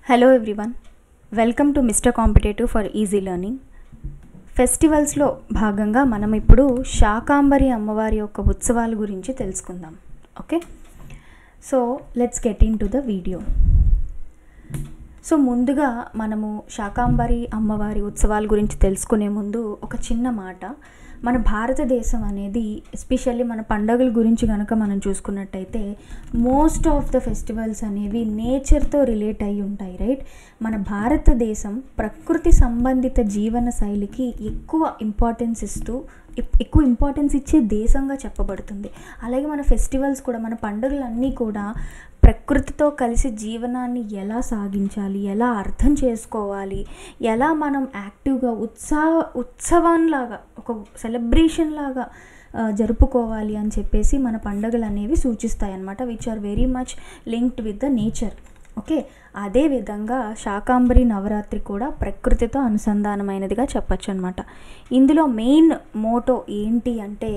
Hello everyone, welcome to Mr competitive for easy learning. ఫెస్టివల్స్లో భాగంగా మనం ఇప్పుడు శాకాంబరి అమ్మవారి యొక్క ఉత్సవాల గురించి తెలుసుకుందాం. Okay, so let's get into the video. So ముందుగా మనము శాకాంబరి అమ్మవారి ఉత్సవాల గురించి తెలుసుకునే ముందు ఒక చిన్న మాట. మన భారతదేశం అనేది ఎస్పెషల్లీ మన పండుగల గురించి కనుక మనం చూసుకున్నట్టయితే మోస్ట్ ఆఫ్ ద ఫెస్టివల్స్ అనేవి నేచర్తో రిలేట్ అయి ఉంటాయి, రైట్? మన భారతదేశం ప్రకృతి సంబంధిత జీవన శైలికి ఎక్కువ ఇంపార్టెన్స్ ఇచ్చే దేశంగా చెప్పబడుతుంది. అలాగే మన ఫెస్టివల్స్ కూడా, మన పండుగలన్నీ కూడా ప్రకృతితో కలిసి జీవనాన్ని ఎలా సాగించాలి, ఎలా అర్థం చేసుకోవాలి, ఎలా మనం యాక్టివ్గా ఉత్సవంలాగా ఒక సెలబ్రేషన్ లాగా జరుపుకోవాలి అని చెప్పేసి మన పండుగలు అనేవి సూచిస్తాయి అన్నమాట, which are very much linked with the nature. Okay, అదేవిధంగా శాకాంబరి నవరాత్రి కూడా ప్రకృతితో అనుసంధానమైనదిగా చెప్పచ్చు అనమాట. ఇందులో మెయిన్ మోటో ఏంటి అంటే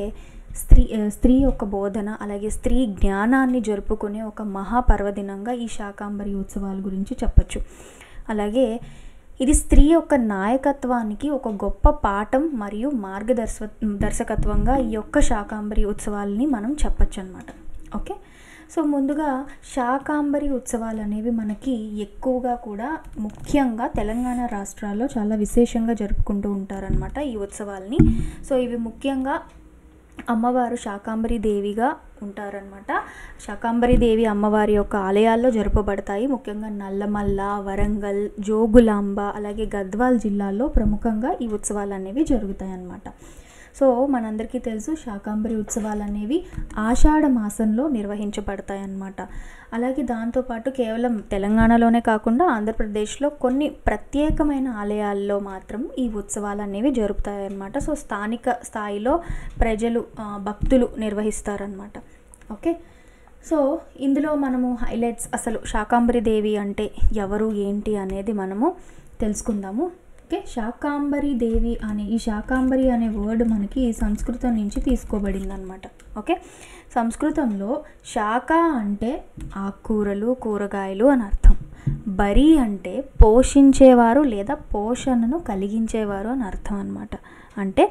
స్త్రీ యొక్క బోధన, అలాగే స్త్రీ జ్ఞానాన్ని జరుపుకునే ఒక మహాపర్వదినంగా ఈ శాకాంబరి ఉత్సవాల గురించి చెప్పచ్చు. అలాగే ఇది స్త్రీ యొక్క నాయకత్వానికి ఒక గొప్ప పాఠం మరియు మార్గదర్శకత్వంగా ఈ యొక్క శాకాంబరి ఉత్సవాలని మనం చెప్పచ్చు అనమాట. ఓకే, సో ముందుగా శాకాంబరి ఉత్సవాలు అనేవి మనకి ఎక్కువగా కూడా ముఖ్యంగా తెలంగాణ రాష్ట్రాల్లో చాలా విశేషంగా జరుపుకుంటూ ఉంటారనమాట ఈ ఉత్సవాల్ని. సో ఇవి ముఖ్యంగా అమ్మవారు శాకాంబరి దేవిగా ఉంటారనమాట. శాకాంబరి దేవి అమ్మవారి యొక్క ఆలయాల్లో జరుపబడతాయి. ముఖ్యంగా నల్లమల్ల, వరంగల్, జోగులాంబ, అలాగే గద్వాల్ జిల్లాల్లో ప్రముఖంగా ఈ ఉత్సవాలు అనేవి జరుగుతాయి అన్నమాట. సో మనందరికీ తెలుసు శాకాంబరి ఉత్సవాలు అనేవి ఆషాఢ మాసంలో నిర్వహించబడతాయి అన్నమాట. అలాగే దాంతోపాటు కేవలం తెలంగాణలోనే కాకుండా ఆంధ్రప్రదేశ్లో కొన్ని ప్రత్యేకమైన ఆలయాల్లో మాత్రం ఈ ఉత్సవాలు అనేవి జరుపుతాయి అన్నమాట. సో స్థానిక స్థాయిలో ప్రజలు, భక్తులు నిర్వహిస్తారనమాట. ఓకే, సో ఇందులో మనము హైలైట్స్, అసలు శాకాంబరి దేవి అంటే ఎవరు ఏంటి అనేది మనము తెలుసుకుందాము. ఓకే, శాకాంబరి దేవి ఈ శాకాంబరి అనే వర్డ్ మనకి సంస్కృతం నుంచి తీసుకోబడింది అనమాట. ఓకే, సంస్కృతంలో శాక అంటే ఆకుకూరలు, కూరగాయలు అని అర్థం. బరి అంటే పోషించేవారు లేదా పోషణను కలిగించేవారు అని అర్థం అనమాట. అంటే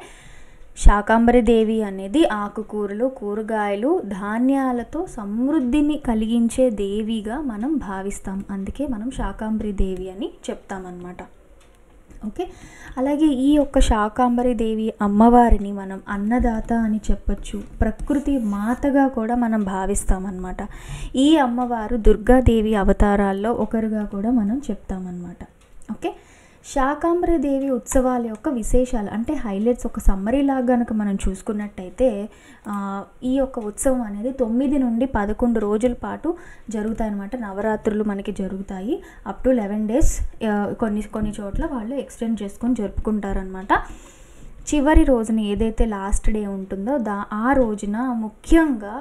శాకాంబరి దేవి అనేది ఆకుకూరలు, కూరగాయలు, ధాన్యాలతో సమృద్ధిని కలిగించే దేవిగా మనం భావిస్తాం. అందుకే మనం శాకాంబరి దేవి అని చెప్తామన్నమాట. ఓకే, అలాగే ఈ యొక్క శాకాంబరి దేవి అమ్మవారిని మనం అన్నదాత అని చెప్పచ్చు, ప్రకృతి మాతగా కూడా మనం భావిస్తామన్నమాట. ఈ అమ్మవారు దుర్గాదేవి అవతారాల్లో ఒకరుగా కూడా మనం చెప్తామన్నమాట. ఓకే, శాకాంబరి దేవి ఉత్సవాల యొక్క విశేషాలు అంటే హైలైట్స్ ఒక సమ్మరీ లాగా కనుక మనం చూసుకున్నట్టయితే ఈ యొక్క ఉత్సవం అనేది 9 నుండి 11 రోజుల పాటు జరుగుతాయి అన్నమాట. నవరాత్రులు మనకి జరుగుతాయి అప్ టు 11 days. కొన్ని చోట్ల వాళ్ళు ఎక్స్టెండ్ చేసుకొని జరుపుకుంటారనమాట. చివరి రోజున ఏదైతే లాస్ట్ డే ఉంటుందో ఆ రోజున ముఖ్యంగా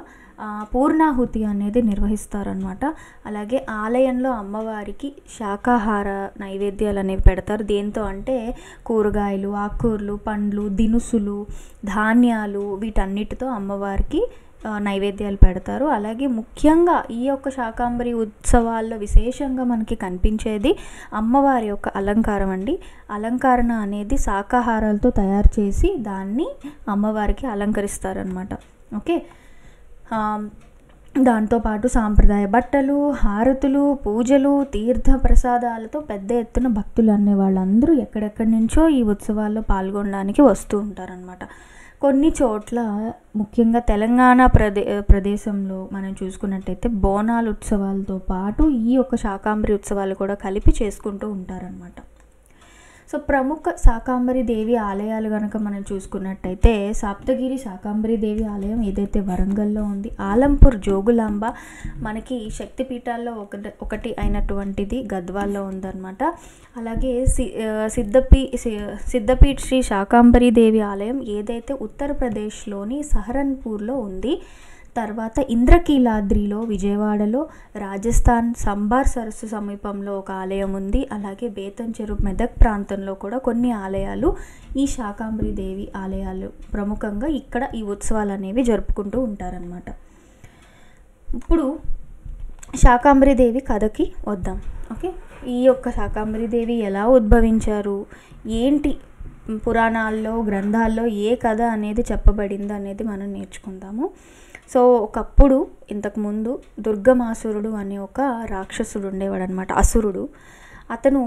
పూర్ణాహుతి అనేది నిర్వహిస్తారనమాట. అలాగే ఆలయంలో అమ్మవారికి శాకాహార నైవేద్యాలు అనేవి పెడతారు. దేంతో అంటే కూరగాయలు, ఆకుకూరలు, పండ్లు, దినుసులు, ధాన్యాలు, వీటన్నిటితో అమ్మవారికి నైవేద్యాలు పెడతారు. అలాగే ముఖ్యంగా ఈ యొక్క శాకాంబరి ఉత్సవాల్లో విశేషంగా మనకి కనిపించేది అమ్మవారి యొక్క అలంకారం అండి. అలంకరణ అనేది శాకాహారాలతో తయారు చేసి దాన్ని అమ్మవారికి అలంకరిస్తారనమాట. ఓకే, దాంతోపాటు సాంప్రదాయ బట్టలు, హారతులు, పూజలు, తీర్థ ప్రసాదాలతో పెద్ద ఎత్తున భక్తులు అనే వాళ్ళందరూ ఎక్కడెక్కడి నుంచో ఈ ఉత్సవాల్లో పాల్గొనడానికి వస్తూ ఉంటారనమాట. కొన్ని చోట్ల ముఖ్యంగా తెలంగాణ ప్రదేశంలో మనం చూసుకున్నట్టయితే బోనాల ఉత్సవాలతో పాటు ఈ యొక్క శాకాంబరి ఉత్సవాలు కూడా కలిపి చేసుకుంటూ ఉంటారనమాట. సో ప్రముఖ శాకాంబరి దేవి ఆలయాలు కనుక మనం చూసుకున్నట్టయితే సప్తగిరి శాకాంబరి దేవి ఆలయం ఏదైతే వరంగల్లో ఉంది, ఆలంపూర్ జోగులాంబ మనకి శక్తిపీఠాల్లో ఒకటి అయినటువంటిది గద్వాల్లో ఉందన్నమాట. అలాగే సిద్ధపీఠ్ శ్రీ శాకాంబరి దేవి ఆలయం ఏదైతే ఉత్తరప్రదేశ్లోని సహరన్పూర్లో ఉంది. తర్వాత ఇంద్రకీలాద్రిలో, విజయవాడలో, రాజస్థాన్ సంబార్ సరస్సు సమీపంలో ఒక ఆలయం ఉంది. అలాగే బేతన్ చెరువు, మెదక్ ప్రాంతంలో కూడా కొన్ని ఆలయాలు ఈ శాకాంబరి దేవి ఆలయాలు ప్రముఖంగా ఇక్కడ ఈ ఉత్సవాలు అనేవి జరుపుకుంటూ ఉంటారనమాట. ఇప్పుడు శాకాంబరీదేవి కథకి వద్దాం. ఓకే, ఈ యొక్క శాకాంబరీదేవి ఎలా ఉద్భవించారు, ఏంటి పురాణాల్లో గ్రంథాల్లో ఏ కథ అనేది చెప్పబడింది అనేది మనం నేర్చుకుందాము. సో ఒకప్పుడు ఇంతకుముందు దుర్గమాసురుడు అనే ఒక రాక్షసుడు ఉండేవాడు అనమాట, అసురుడు. అతను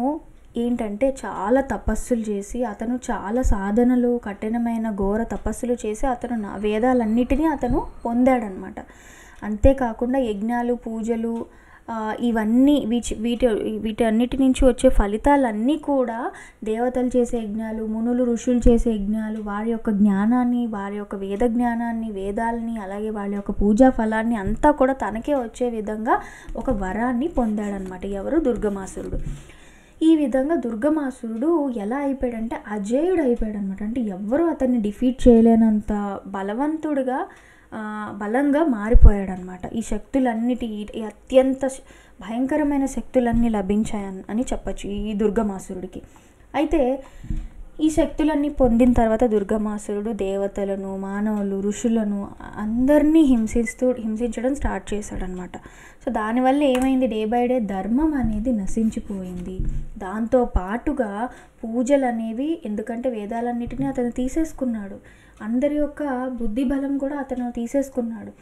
ఏంటంటే చాలా తపస్సులు చేసి, అతను చాలా సాధనలు, కఠినమైన ఘోర తపస్సులు చేసి అతను వేదాలన్నిటినీ అతను పొందాడనమాట. అంతేకాకుండా యజ్ఞాలు, పూజలు, ఇవన్నీ వీటన్నిటి నుంచి వచ్చే ఫలితాలన్నీ కూడా దేవతలు చేసే యజ్ఞాలు, మునులు ఋషులు చేసే యజ్ఞాలు, వారి యొక్క జ్ఞానాన్ని, వారి యొక్క వేద జ్ఞానాన్ని, వేదాలని, అలాగే వాళ్ళ యొక్క పూజా ఫలాన్ని అంతా కూడా తనకే వచ్చే విధంగా ఒక వరాన్ని పొందాడనమాట. ఎవరు? దుర్గమాసురుడు. ఈ విధంగా దుర్గమాసురుడు ఎలా అయిపోయాడంటే అజేయుడు అయిపోయాడు అనమాట. అంటే ఎవ్వరూ అతన్ని డిఫీట్ చేయలేనంత బలవంతుడుగా, బలంగా మారిపోయాడనమాట. ఈ శక్తులన్నిటి, ఈ అత్యంత భయంకరమైన శక్తులన్నీ లభించాయని చెప్పచ్చు ఈ దుర్గమాసురుడికి. అయితే ఈ శక్తులన్నీ పొందిన తర్వాత దుర్గమాసురుడు దేవతలను, మానవులు, ఋషులను అందరినీ హింసించడం స్టార్ట్ చేశాడనమాట. సో దానివల్ల ఏమైంది? డే బై డే ధర్మం అనేది నశించిపోయింది. దాంతో పాటుగా పూజలు అనేవి, ఎందుకంటే వేదాలన్నిటినీ అతను తీసేసుకున్నాడు, అందరి యొక్క బుద్ధి బలం కూడా అతను తీసేసుకున్నాడు.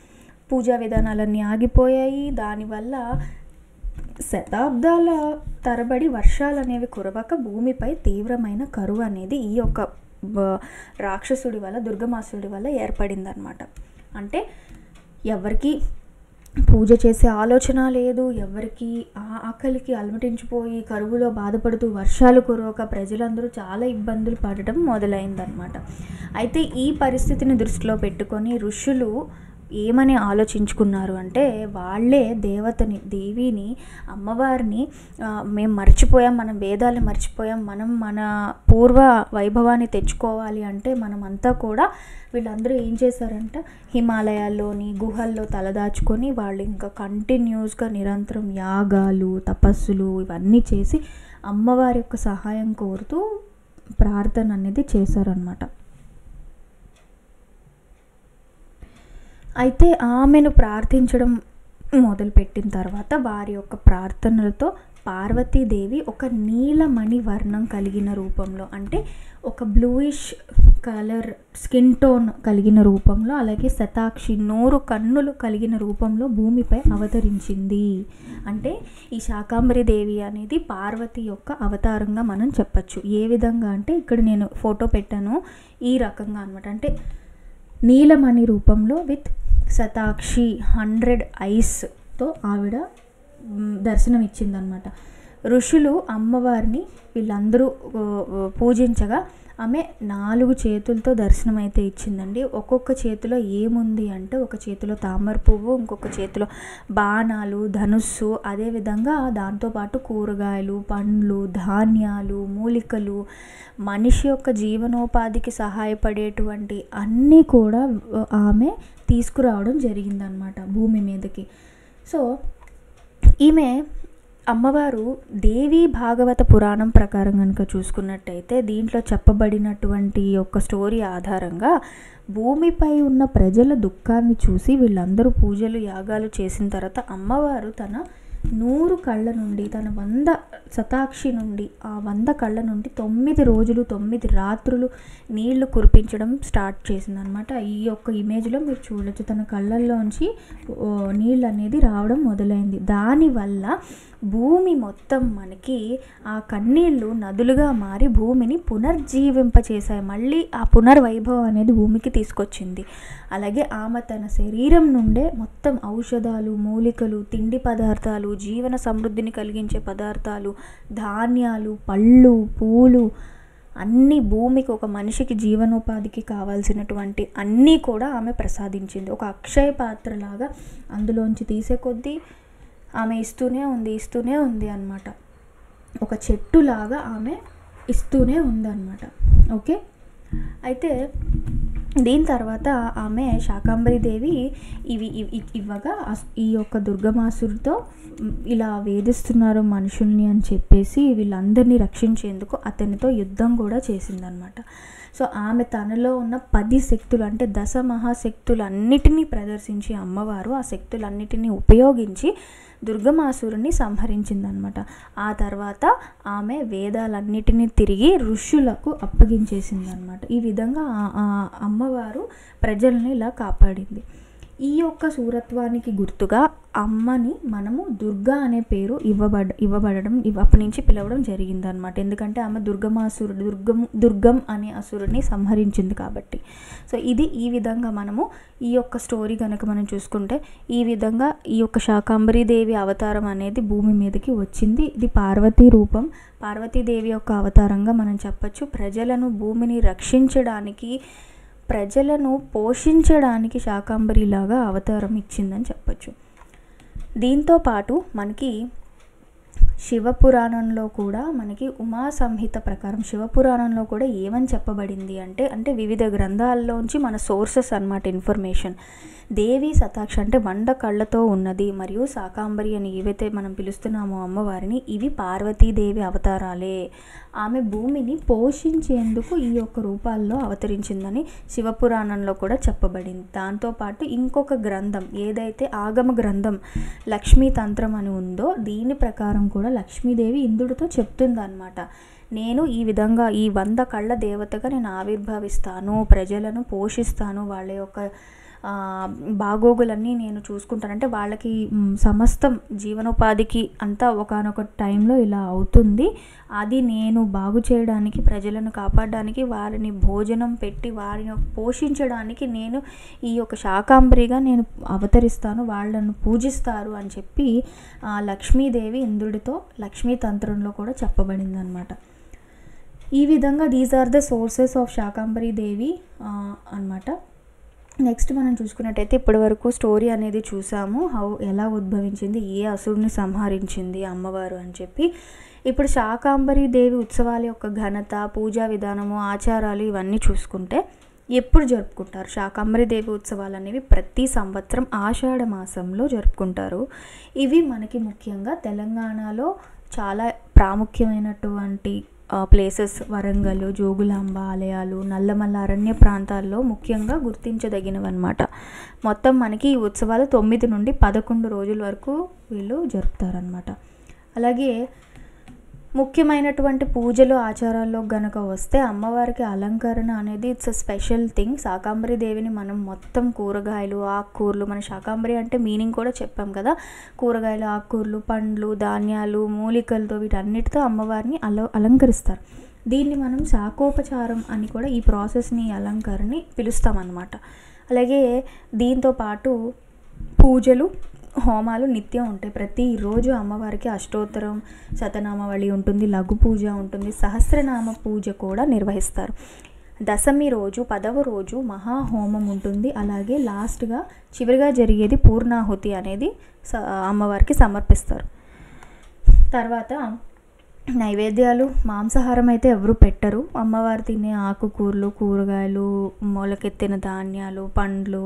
పూజా విధానాలన్నీ ఆగిపోయాయి. దానివల్ల శతాబ్దాల తరబడి వర్షాలు అనేవి కురవక భూమిపై తీవ్రమైన కరువు అనేది ఈ యొక్క రాక్షసుడి వల్ల, దుర్గమాసుడి వల్ల ఏర్పడిందనమాట. అంటే ఎవరికి పూజ చేసే ఆలోచన లేదు, ఎవరికి ఆకలికి అలమటించిపోయి కరువులో బాధపడుతూ వర్షాలు కురవక ప్రజలందరూ చాలా ఇబ్బందులు పడటం మొదలైందనమాట. అయితే ఈ పరిస్థితిని దృష్టిలో పెట్టుకొని ఋషులు ఏమని ఆలోచించుకున్నారు అంటే, వాళ్ళే దేవిని, అమ్మవారిని మేము మర్చిపోయాం, మనం వేదాలు మర్చిపోయాం, మనం మన పూర్వ వైభవాన్ని తెచ్చుకోవాలి అంటే మనమంతా కూడా, వీళ్ళందరూ ఏం చేశారంట, హిమాలయాల్లోని గుహల్లో తలదాచుకొని వాళ్ళు ఇంకా కంటిన్యూస్గా నిరంతరం యాగాలు, తపస్సులు ఇవన్నీ చేసి అమ్మవారి యొక్క సహాయం కోరుతూ ప్రార్థన అనేది చేశారనమాట. అయితే ఆమెను ప్రార్థించడం మొదలుపెట్టిన తర్వాత వారి యొక్క ప్రార్థనలతో పార్వతీదేవి ఒక నీలమణి వర్ణం కలిగిన రూపంలో, అంటే ఒక బ్లూయిష్ కలర్ స్కిన్ టోన్ కలిగిన రూపంలో, అలాగే శతాక్షి 100 కన్నులు కలిగిన రూపంలో భూమిపై అవతరించింది. అంటే ఈ శాకాంబరీదేవి అనేది పార్వతి యొక్క అవతారంగా మనం చెప్పచ్చు. ఏ విధంగా అంటే, ఇక్కడ నేను ఫోటో పెట్టాను, ఈ రకంగా అనమాట. అంటే నీలమణి రూపంలో విత్ శతాక్షి 100 ఐస్తో ఆవిడ దర్శనం ఇచ్చిందనమాట. ఋషులు అమ్మవారిని వీళ్ళందరూ పూజించగా ఆమె 4 చేతులతో దర్శనం అయితే ఇచ్చిందండి. ఒక్కొక్క చేతిలో ఏముంది అంటే, ఒక చేతిలో తామర పువ్వు, ఇంకొక చేతిలో బాణాలు, ధనుస్సు, అదేవిధంగా దాంతోపాటు కూరగాయలు, పండ్లు, ధాన్యాలు, మూలికలు, మనిషి యొక్క జీవనోపాధికి సహాయపడేటువంటి అన్నీ కూడా ఆమె తీసుకురావడం జరిగిందనమాట భూమి మీదకి. సో ఈమె అమ్మవారు దేవి భాగవత పురాణం ప్రకారం కనుక చూసుకున్నట్టయితే, దీంట్లో చెప్పబడినటువంటి ఒక స్టోరీ ఆధారంగా భూమిపై ఉన్న ప్రజల దుఃఖాన్ని చూసి వీళ్ళందరూ పూజలు, యాగాలు చేసిన తర్వాత అమ్మవారు తన 100 కళ్ళ నుండి, తన 100 శతాక్షి నుండి, ఆ 100 కళ్ళ నుండి 9 రోజులు 9 రాత్రులు నీళ్లు కురిపించడం స్టార్ట్ చేసిందనమాట. ఈ యొక్క ఇమేజ్లో మీరు చూడొచ్చు, తన కళ్ళల్లోంచి నీళ్ళు అనేది రావడం మొదలైంది. దానివల్ల భూమి మొత్తం మనకి ఆ కన్నీళ్ళు నదులుగా మారి భూమిని పునర్జీవింపచేశాయి. మళ్ళీ ఆ పునర్వైభవం అనేది భూమికి తీసుకొచ్చింది. అలాగే ఆమె తన శరీరం నుండే మొత్తం ఔషధాలు, మూలికలు, తిండి పదార్థాలు, జీవన సమృద్ధిని కలిగించే పదార్థాలు, ధాన్యాలు, పళ్ళు, పూలు, అన్ని భూమికి, ఒక మనిషికి జీవనోపాధికి కావాల్సినటువంటి అన్నీ కూడా ఆమె ప్రసాదించింది. ఒక అక్షయ పాత్రలాగా అందులోంచి తీసే కొద్దీ ఆమె ఇస్తూనే ఉంది అన్నమాట. ఒక చెట్టులాగా ఆమె ఇస్తూనే ఉందన్నమాట. ఓకే, అయితే దీని తర్వాత ఆమె శాకాంబరీదేవి ఇవ్వగా ఈ యొక్క దుర్గమాసుడితో ఇలా వేధిస్తున్నారు మనుషుల్ని అని చెప్పేసి వీళ్ళందరినీ రక్షించేందుకు అతనితో యుద్ధం కూడా చేసిందనమాట. సో ఆమె తనలో ఉన్న 10 శక్తులు అంటే దశ మహాశక్తులన్నిటినీ ప్రదర్శించి అమ్మవారు ఆ శక్తులన్నిటినీ ఉపయోగించి దుర్గమాసురుని సంహరించిందనమాట. ఆ తర్వాత ఆమె వేదాలన్నిటినీ తిరిగి ఋషులకు అప్పగించేసిందనమాట. ఈ విధంగా అమ్మవారు ప్రజల్ని ఇలా కాపాడింది. ఈ యొక్క శూరత్వానికి గుర్తుగా అమ్మని మనము దుర్గా అనే పేరు ఇవ్వబడడం అప్పటి నుంచి పిలవడం జరిగిందనమాట. ఎందుకంటే ఆమె దుర్గం అనే అసురుడిని సంహరించింది కాబట్టి. సో ఇది ఈ విధంగా మనము ఈ యొక్క స్టోరీ కనుక మనం చూసుకుంటే ఈ విధంగా ఈ యొక్క శాకాంబరీదేవి అవతారం అనేది భూమి మీదకి వచ్చింది. ఇది పార్వతీ రూపం, పార్వతీదేవి యొక్క అవతారంగా మనం చెప్పచ్చు. ప్రజలను భూమిని రక్షించడానికి, ప్రజలను పోషించడానికి శాకాంబరిలాగా అవతారం ఇచ్చిందని చెప్పచ్చు. దీంతో పాటు మనకి శివపురాణంలో కూడా మనకి ఉమా సంహిత ప్రకారం శివపురాణంలో కూడా ఏమని చెప్పబడింది అంటే వివిధ గ్రంథాల్లోంచి మన సోర్సెస్ అన్నమాట ఇన్ఫర్మేషన్. దేవి శతాక్ష అంటే 100 కళ్ళతో ఉన్నది మరియు శాకాంబరి అని ఏవైతే మనం పిలుస్తున్నామో అమ్మవారిని, ఇవి పార్వతీదేవి అవతారాలే. ఆమె భూమిని పోషించేందుకు ఈ యొక్క రూపాల్లో అవతరించిందని శివపురాణంలో కూడా చెప్పబడింది. దాంతోపాటు ఇంకొక గ్రంథం ఏదైతే ఆగమ గ్రంథం లక్ష్మీ తంత్రం అని ఉందో దీని ప్రకారం కూడా లక్ష్మీదేవి ఇంద్రుడితో చెప్తుందన్నమాట. నేను ఈ విధంగా ఈ 100 కళ్ళ దేవతగా నేను ఆవిర్భవిస్తాను, ప్రజలను పోషిస్తాను, వాళ్ళ యొక్క బాగోగులన్నీ నేను చూసుకుంటానంటే వాళ్ళకి సమస్తం జీవనోపాధికి అంతా ఒకానొక టైంలో ఇలా అవుతుంది. అది నేను బాగు చేయడానికి, ప్రజలను కాపాడడానికి, వారిని భోజనం పెట్టి వారిని పోషించడానికి నేను ఈ యొక్క శాకాంబరిగా నేను అవతరిస్తాను, వాళ్ళను పూజిస్తారు అని చెప్పి లక్ష్మీదేవి ఇంద్రుడితో లక్ష్మీ తంత్రంలో కూడా చెప్పబడింది అనమాట. ఈ విధంగా these are the sources of Shakambari Devi అన్నమాట. నెక్స్ట్ మనం చూసుకున్నట్టయితే ఇప్పటి వరకు స్టోరీ అనేది చూసాము, ఎలా ఉద్భవించింది, ఏ అసురుని సంహరించింది అమ్మవారు అని చెప్పి. ఇప్పుడు శాకాంబరీ దేవి ఉత్సవాల యొక్క ఘనత, పూజా విధానము, ఆచారాలు ఇవన్నీ చూసుకుంటే ఎప్పుడు జరుపుకుంటారు? శాకాంబరీ దేవి ఉత్సవాలు అనేవి ప్రతి సంవత్సరం ఆషాఢ మాసంలో జరుపుకుంటారు. ఇవి మనకి ముఖ్యంగా తెలంగాణలో చాలా ప్రాముఖ్యమైనటువంటి ప్లేసెస్ వరంగల్, జోగులాంబ ఆలయాలు, నల్లమల్ల అరణ్య ప్రాంతాల్లో ముఖ్యంగా గుర్తించదగినవన్నమాట. మొత్తం మనకి ఈ ఉత్సవాలు 9 నుండి 11 రోజుల వరకు వీళ్ళు జరుపుతారనమాట. అలాగే ముఖ్యమైనటువంటి పూజలు ఆచారాల్లో గనక వస్తే అమ్మవారికి అలంకరణ అనేది it's a special thing. Shakambari దేవిని మనం మొత్తం కూరగాయలు, ఆకుకూరలు, మన శాకాంబరి అంటే మీనింగ్ కూడా చెప్పాం కదా, కూరగాయలు, ఆకుకూరలు, పండ్లు, ధాన్యాలు, మూలికలతో వీటన్నిటితో అమ్మవారిని అలంకరిస్తారు. దీన్ని మనం శాకోపచారం అని కూడా ఈ ప్రాసెస్ని, అలంకరణని పిలుస్తామన్నమాట. అలాగే దీంతో పాటు పూజలు, హోమాలు నిత్యం ఉంటాయి. ప్రతిరోజు అమ్మవారికి అష్టోత్తరం, శతనామావళి ఉంటుంది, లఘు పూజ ఉంటుంది, సహస్రనామ పూజ కూడా నిర్వహిస్తారు. దశమి రోజు 10వ రోజు మహాహోమం ఉంటుంది. అలాగే లాస్ట్గా చివరిగా జరిగేది పూర్ణాహుతి అనేది అమ్మవారికి సమర్పిస్తారు. తర్వాత నైవేద్యాలు, మాంసాహారం అయితే ఎవరు పెట్టరు. అమ్మవారు తినే ఆకుకూరలు, కూరగాయలు, మొలకెత్తిన ధాన్యాలు, పండ్లు,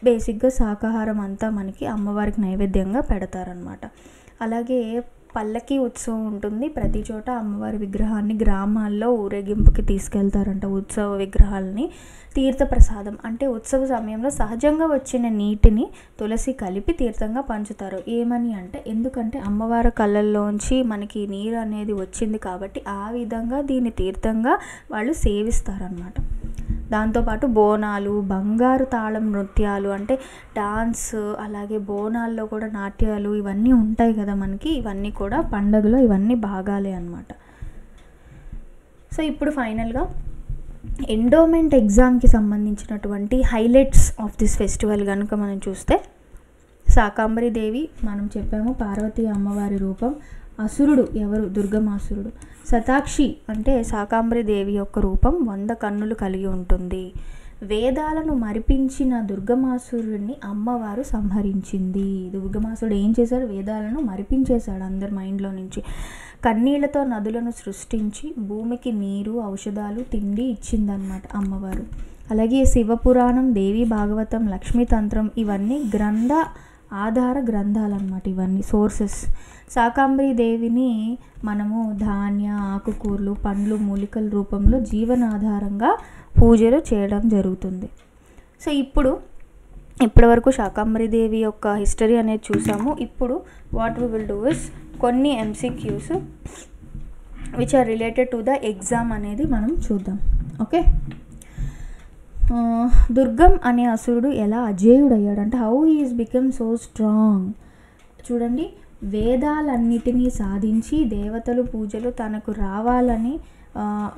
బేసిక్గా శాకాహారం అంతా మనకి అమ్మవారికి నైవేద్యంగా పెడతారనమాట. అలాగే పల్లకి ఉత్సవం ఉంటుంది. ప్రతి చోట అమ్మవారి విగ్రహాన్ని గ్రామాల్లో ఊరేగింపుకి తీసుకెళ్తారంట. ఉత్సవ విగ్రహాలని తీర్థప్రసాదం అంటే ఉత్సవ సమయంలో సహజంగా వచ్చిన నీటిని తులసి కలిపి తీర్థంగా పంచుతారు. ఏమని అంటే ఎందుకంటే అమ్మవారి కళ్ళల్లోంచి మనకి నీరు అనేది వచ్చింది కాబట్టి ఆ విధంగా దీన్ని తీర్థంగా వాళ్ళు సేవిస్తారనమాట. దాంతోపాటు బోనాలు, బంగారు తాళం నృత్యాలు అంటే డాన్స్, అలాగే బోనాల్లో కూడా నాట్యాలు ఇవన్నీ ఉంటాయి కదా మనకి. ఇవన్నీ కూడా పండగలో ఇవన్నీ భాగాలే అన్నమాట. సో ఇప్పుడు ఫైనల్గా ఎండోమెంట్ ఎగ్జామ్కి సంబంధించినటువంటి హైలైట్స్ ఆఫ్ దిస్ ఫెస్టివల్ కనుక మనం చూస్తే, శాకాంబరీ దేవి మనం చెప్పాము పార్వతీ అమ్మవారి రూపం. అసురుడు ఎవరు? దుర్గమాసురుడు. శతాక్షి అంటే శాకాంబరీ దేవి యొక్క రూపం 100 కన్నులు కలిగి ఉంటుంది. వేదాలను మరిపించిన దుర్గమాసురుడిని అమ్మవారు సంహరించింది. దుర్గమాసురుడు ఏం చేశాడు? వేదాలను మరిపించేశాడు అందరి మైండ్లో నుంచి. కన్నీళ్లతో నదులను సృష్టించి భూమికి నీరు, ఔషధాలు, తిండి ఇచ్చిందన్నమాట అమ్మవారు. అలాగే శివపురాణం, దేవి భాగవతం, లక్ష్మీ తంత్రం ఇవన్నీ గ్రంథ ఆధార గ్రంథాలు అన్నమాట ఇవన్నీ సోర్సెస్. శాకాంబరి దేవిని మనము ధాన్య, ఆకుకూరలు, పండ్లు, మూలికల రూపంలో జీవనాధారంగా పూజలు చేయడం జరుగుతుంది. సో ఇప్పటివరకు శాకాంబరి దేవి యొక్క హిస్టరీ అనేది చూసాము. ఇప్పుడు what we will do is కొన్ని MCQs which are related to the exam అనేది మనం చూద్దాం. ఓకే, దుర్గం అనే అసురుడు ఎలా అజేయుడయ్యాడు అంటే how he is become so strong. చూడండి, వేదాలన్నిటినీ సాధించి దేవతలు పూజలు తనకు రావాలని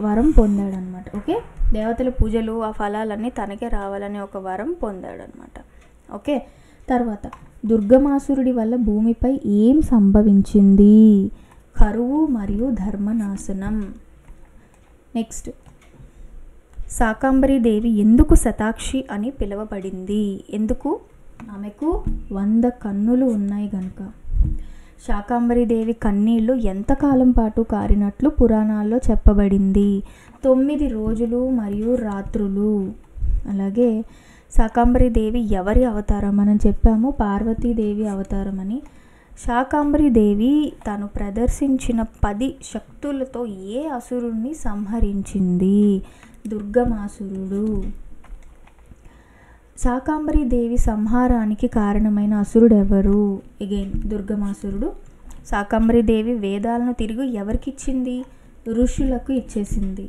వరం పొందాడనమాట. ఓకే, దేవతల పూజలు ఆ ఫలాలన్నీ తనకే రావాలని ఒక వరం పొందాడనమాట. ఓకే, తర్వాత దుర్గమాసురుడి వల్ల భూమిపై ఏం సంభవించింది? కరువు మరియు ధర్మనాశనం. నెక్స్ట్, శాకాంబరి దేవి ఎందుకు శతాక్షి అని పిలువబడింది? ఎందుకు? ఆమెకు 100 కన్నులు ఉన్నాయి కనుక. శాకాంబరి దేవి కన్నీళ్లు ఎంతకాలం పాటు కారినట్లు పురాణాల్లో చెప్పబడింది? 9 రోజులు మరియు రాత్రులు. అలాగే శాకాంబరి దేవి ఎవరి అవతారం? మనం చెప్పాము పార్వతీదేవి అవతారం అని. శాకాంబరి దేవి తను ప్రదర్శించిన 10 శక్తులతో ఏ అసురుణ్ణి సంహరించింది? దుర్గమాసురుడు. శాకాంబరి దేవి సంహారానికి కారణమైన అసురుడు ఎవరు? అగైన్ దుర్గమాసురుడు. శాకాంబరి దేవి వేదాలను తిరిగి ఎవరికి ఇచ్చింది? ఋషులకు ఇచ్చేసింది.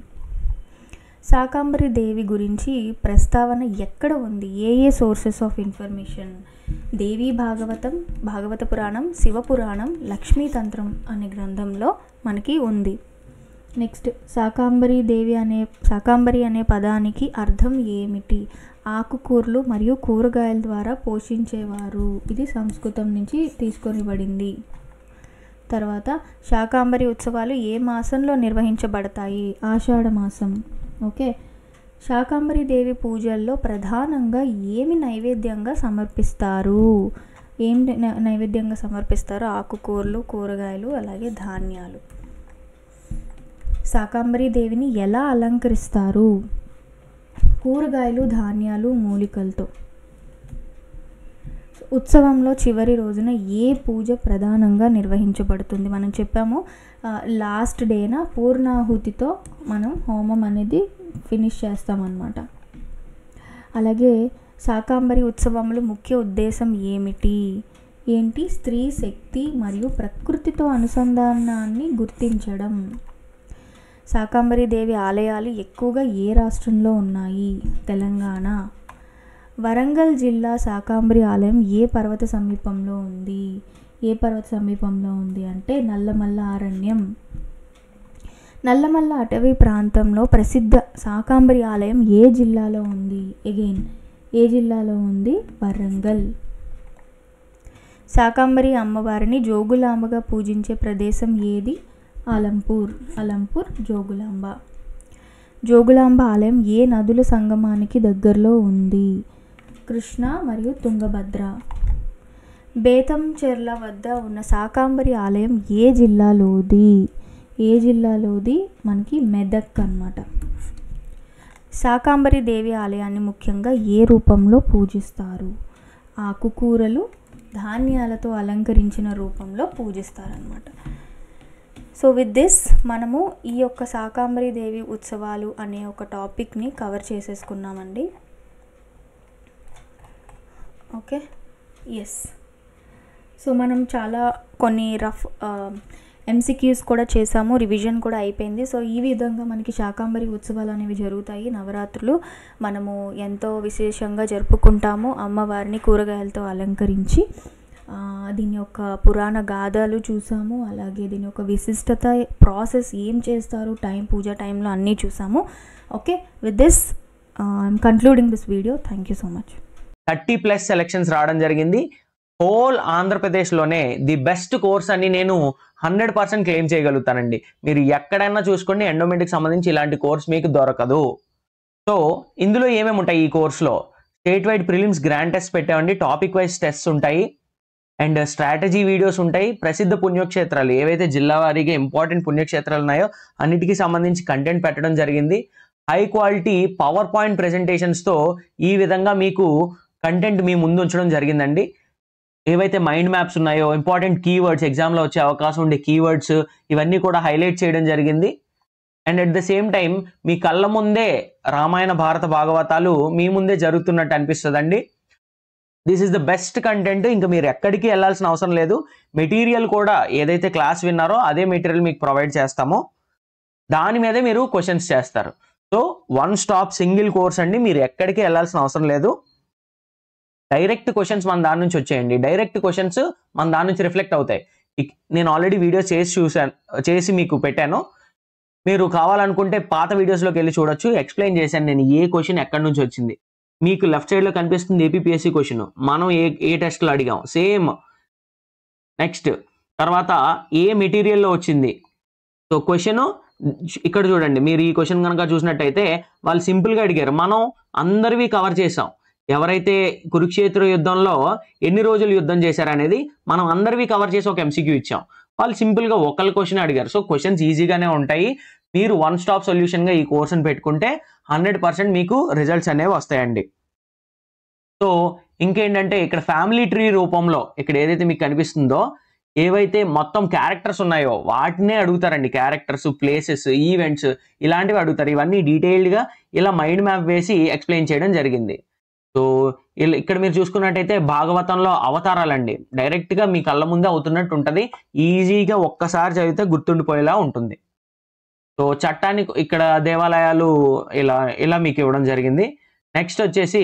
శాకాంబరి దేవి గురించి ప్రస్తావన ఎక్కడ ఉంది? ఏ సోర్సెస్ ఆఫ్ ఇన్ఫర్మేషన్? దేవీ భాగవతం, భాగవత పురాణం, శివపురాణం, లక్ష్మీతంత్రం అనే గ్రంథంలో మనకి ఉంది. నెక్స్ట్, శాకాంబరి అనే పదానికి అర్థం ఏమిటి? ఆకుకూరలు మరియు కూరగాయల ద్వారా పోషించేవారు. ఇది సంస్కృతం నుంచి తీసుకొనిబడింది. తర్వాత శాకాంబరి ఉత్సవాలు ఏ మాసంలో నిర్వహించబడతాయి? ఆషాఢ మాసం. ఓకే, శాకాంబరి దేవి పూజల్లో ప్రధానంగా ఏమి నైవేద్యంగా సమర్పిస్తారు? నైవేద్యంగా సమర్పిస్తారు? ఆకుకూరలు, కూరగాయలు, అలాగే ధాన్యాలు. శాకాంబరి దేవిని ఎలా అలంకరిస్తారు? కూరగాయలు, ధాన్యాలు, మూలికలతో. ఉత్సవంలో చివరి రోజున ఏ పూజ ప్రధానంగా నిర్వహించబడుతుంది? మనం చెప్పాము లాస్ట్ డేన పూర్ణాహుతితో మనం హోమం అనేది ఫినిష్ చేస్తామన్నమాట. అలాగే శాకాంబరి ఉత్సవంలో ముఖ్య ఉద్దేశం ఏమిటి? స్త్రీ శక్తి మరియు ప్రకృతితో అనుసంధానాన్ని గుర్తించడం. శాకాంబరి దేవి ఆలయాలు ఎక్కువగా ఏ రాష్ట్రంలో ఉన్నాయి? తెలంగాణ. వరంగల్ జిల్లా శాకాంబరి ఆలయం ఏ పర్వత సమీపంలో ఉంది? అంటే నల్లమల్ల అరణ్యం. నల్లమల్ల అటవీ ప్రాంతంలో ప్రసిద్ధ శాకాంబరి ఆలయం ఏ జిల్లాలో ఉంది? ఏ జిల్లాలో ఉంది? వరంగల్. శాకాంబరి అమ్మవారిని జోగులాంబగా పూజించే ప్రదేశం ఏది? అలంపూర్. జోగులాంబ. జోగులాంబ ఆలయం ఏ నదుల సంగమానికి దగ్గరలో ఉంది? కృష్ణ మరియు తుంగభద్ర. బేతంచెర్ల వద్ద ఉన్న శాకాంబరి ఆలయం ఏ జిల్లాలోది? మనకి మెదక్ అన్నమాట. శాకాంబరి దేవి ఆలయాన్ని ముఖ్యంగా ఏ రూపంలో పూజిస్తారు? ఆకుకూరలు, ధాన్యాలతో అలంకరించిన రూపంలో పూజిస్తారన్నమాట. సో విత్ దిస్ మనము ఈ యొక్క శాకాంబరి దేవి ఉత్సవాలు అనే ఒక టాపిక్ని కవర్ చేసేసుకున్నామండి. Okay, yes. సో మనం కొన్ని రఫ్ MCQs కూడా చేసాము, రివిజన్ కూడా అయిపోయింది. సో ఈ విధంగా మనకి శాకాంబరి ఉత్సవాలు అనేవి జరుగుతాయి. నవరాత్రులు మనము ఎంతో విశేషంగా జరుపుకుంటాము. అమ్మవారిని కూరగాయలతో అలంకరించి దీని యొక్క పురాణ గాథలు చూసాము. అలాగే దీని యొక్క విశిష్టత, ప్రాసెస్ ఏం చేస్తారు, పూజా టైంలో అన్నీ చూసాము. Okay, with this I'm concluding this video. Thank you so much. 30+ selections రావడం జరిగింది. హోల్ ఆంధ్రప్రదేశ్లోనే ది బెస్ట్ కోర్స్ అని నేను 100% క్లెయిమ్ చేయగలుగుతానండి. మీరు ఎక్కడైనా చూసుకోండి, ఎండోమెంట్కి సంబంధించి ఇలాంటి కోర్స్ మీకు దొరకదు. సో ఇందులో ఏమేమి ఉంటాయి? ఈ కోర్స్లో state wide prelims grand test పెట్టామండి. టాపిక్ వైజ్ టెస్ట్ ఉంటాయి అండ్ స్ట్రాటజీ వీడియోస్ ఉంటాయి. ప్రసిద్ధ పుణ్యక్షేత్రాలు ఏవైతే జిల్లా వారీగా ఇంపార్టెంట్ పుణ్యక్షేత్రాలు ఉన్నాయో అన్నిటికీ సంబంధించి కంటెంట్ పెట్టడం జరిగింది. హై క్వాలిటీ పవర్ పాయింట్ ప్రెజెంటేషన్స్తో ఈ విధంగా మీకు కంటెంట్ మీ ముందు ఉంచడం జరిగిందండి. ఏవైతే మైండ్ మ్యాప్స్ ఉన్నాయో, ఇంపార్టెంట్ కీవర్డ్స్, ఎగ్జామ్లో వచ్చే అవకాశం ఉండే కీవర్డ్స్, ఇవన్నీ కూడా హైలైట్ చేయడం జరిగింది. And at the same time మీ కళ్ళ ముందే రామాయణ భారత భాగవతాలు మీ ముందే జరుగుతున్నట్టు అనిపిస్తుందండి. This is the best content. ఇంకా మీరు ఎక్కడికి వెళ్ళాల్సిన అవసరం లేదు. మెటీరియల్ కూడా ఏదైతే క్లాస్ విన్నారో అదే మెటీరియల్ మీకు ప్రొవైడ్ చేస్తామో దాని మీదే మీరు క్వశ్చన్స్ చేస్తారు. So one stop single course అండి. మీరు ఎక్కడికి వెళ్ళాల్సిన అవసరం లేదు. డైరెక్ట్ క్వశ్చన్స్ మన దాని నుంచి వచ్చేయండి. డైరెక్ట్ క్వశ్చన్స్ మన దాని నుంచి రిఫ్లెక్ట్ అవుతాయి. నేను ఆల్రెడీ వీడియోస్ చేసి మీకు పెట్టాను. మీరు కావాలనుకుంటే పాత వీడియోస్లోకి వెళ్ళి చూడొచ్చు. ఎక్స్ప్లెయిన్ చేశాను నేను ఏ క్వశ్చన్ ఎక్కడి నుంచి వచ్చింది. మీకు లెఫ్ట్ సైడ్లో కనిపిస్తుంది ఏపీపీఎస్సీ క్వశ్చన్. మనం ఏ టెస్ట్లో అడిగాం సేమ్. నెక్స్ట్ తర్వాత ఏ మెటీరియల్లో వచ్చింది. సో క్వశ్చన్ ఇక్కడ చూడండి. మీరు ఈ క్వశ్చన్ కనుక చూసినట్టయితే వాళ్ళు సింపుల్గా అడిగారు. మనం అందరివి కవర్ చేసాం. ఎవరైతే కురుక్షేత్ర యుద్ధంలో ఎన్ని రోజులు యుద్ధం చేశారనేది మనం అందరివి కవర్ చేసి ఒక ఎంసీక్యూ ఇచ్చాం. వాళ్ళు సింపుల్గా ఒకళ్ళ క్వశ్చన్ అడిగారు. సో క్వశ్చన్స్ ఈజీగానే ఉంటాయి. మీరు వన్ స్టాప్ సొల్యూషన్గా ఈ కోర్సుని పెట్టుకుంటే 100% మీకు రిజల్ట్స్ అనేవి వస్తాయండి. సో ఇంకేంటంటే ఇక్కడ ఫ్యామిలీ ట్రీ రూపంలో ఇక్కడ ఏదైతే మీకు కనిపిస్తుందో ఏవైతే మొత్తం క్యారెక్టర్స్ ఉన్నాయో వాటినే అడుగుతారండి. క్యారెక్టర్స్, ప్లేసెస్, ఈవెంట్స్ ఇలాంటివి అడుగుతారు. ఇవన్నీ డీటెయిల్డ్గా ఇలా మైండ్ మ్యాప్ వేసి ఎక్స్ప్లెయిన్ చేయడం జరిగింది. సో ఇక్కడ మీరు చూసుకున్నట్టయితే భాగవతంలో అవతారాలండి. డైరెక్ట్గా మీ కళ్ళ ముందే అవుతున్నట్టు ఉంటుంది. ఈజీగా ఒక్కసారి చదివితే గుర్తుండిపోయేలా ఉంటుంది. సో చట్టాన్ని ఇక్కడ దేవాలయాలు ఇలా మీకు ఇవ్వడం జరిగింది. నెక్స్ట్ వచ్చేసి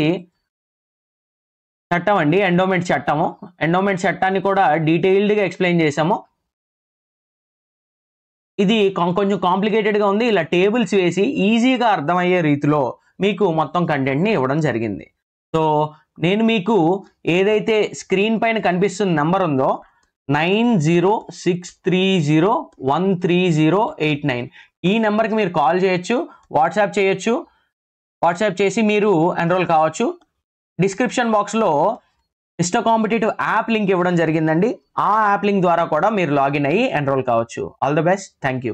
చట్టం అండి, ఎండోమెంట్ చట్టము. ఎండోమెంట్ చట్టాన్ని కూడా డీటెయిల్డ్గా ఎక్స్ప్లెయిన్ చేసాము. ఇది కొంచెం కాంప్లికేటెడ్గా ఉంది. ఇలా టేబుల్స్ వేసి ఈజీగా అర్థమయ్యే రీతిలో మీకు మొత్తం కంటెంట్ని ఇవ్వడం జరిగింది. సో నేను మీకు ఏదైతే స్క్రీన్ పైన కనిపిస్తున్న నెంబర్ ఉందో 9063013089 ఈ నెంబర్కి మీరు కాల్ చేయొచ్చు, వాట్సాప్ చేయొచ్చు. వాట్సాప్ చేసి మీరు ఎన్రోల్ కావచ్చు. డిస్క్రిప్షన్ బాక్స్లో మిస్టర్ కాంపిటేటివ్ యాప్ లింక్ ఇవ్వడం జరిగిందండి. ఆ యాప్ లింక్ ద్వారా కూడా మీరు లాగిన్ అయ్యి ఎన్రోల్ కావచ్చు. All the best. Thank you.